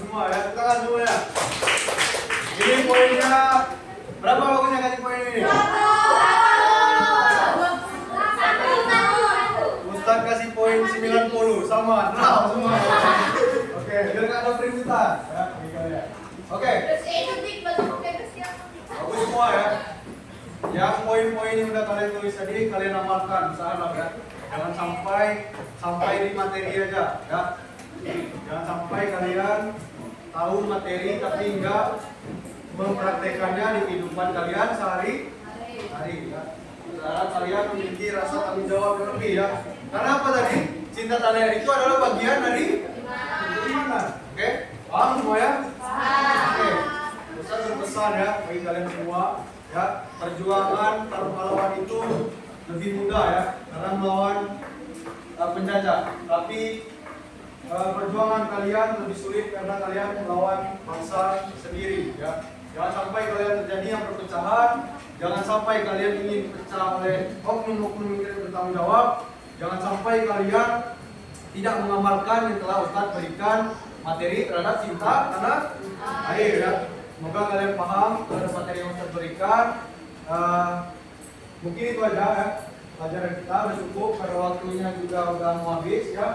semua ya. Tepuk tangan semua ya. Ini poinnya berapa bagusnya kasih poin ini? Ustaz kasih poin 90 sama. Nah, semua. Oke, biar nggak ada keributan ya. Bagi kalian. Oke. Bagus semua ya. Yang poin-poin yang udah kalian tulis tadi kalian amalkan, usahakan ya. Jangan sampai di materi aja ya. Jangan sampai kalian tahu materi tapi enggak mempraktekannya di kehidupan kalian sehari-hari ya. Sekarang kalian memiliki rasa tanggung jawab yang lebih ya. Karena apa tadi? Cinta tanah air itu adalah bagian dari iman. Oke? Paham semua ya? Oke. Ustaz berpesan ya bagi kalian semua ya, perjuangan melawan itu lebih mudah ya karena melawan penjajah. Tapi perjuangan kalian lebih sulit karena kalian melawan bangsa sendiri ya. Jangan sampai kalian terjadi yang perpecahan, jangan sampai kalian ingin pecah oleh oknum-oknum yang tidak bertanggung jawab, jangan sampai kalian tidak mengamalkan yang telah Ustaz berikan materi terhadap cinta tanah air ya. Semoga kalian paham terhadap materi yang Ustaz berikan. Mungkin itu aja ya pelajaran kita, sudah cukup karena waktunya juga udah mau habis ya.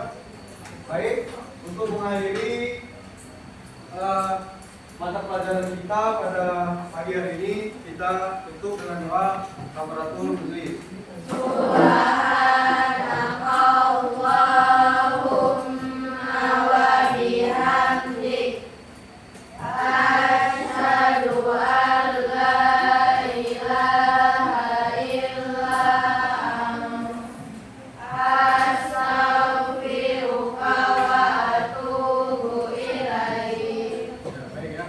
Baik, untuk mengakhiri mata pelajaran kita pada pagi hari ini, kita tutup dengan doa kafaratul majlis. Subhanakallahumma wa bihamdik, asyhadu an la ilaha illa anta, astaghfiruka wa atubu ilaik. Baik ya.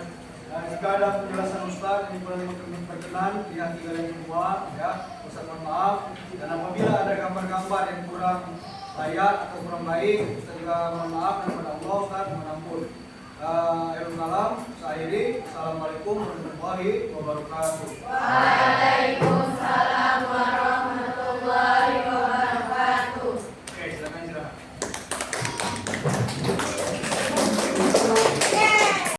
Jika ada penjelasan Ustaz yang kurang berkenan di hati kalian semua ya, Ustaz mohon maaf. Dan apabila ada gambar-gambar yang kurang layak atau kurang baik, Ustaz juga mohon maaf dan kepada Allah Ustaz mohon ampun. Akhirul kalam, saya akhiri. Assalamualaikum warahmatullahi wabarakatuh. Waalaikumsalam.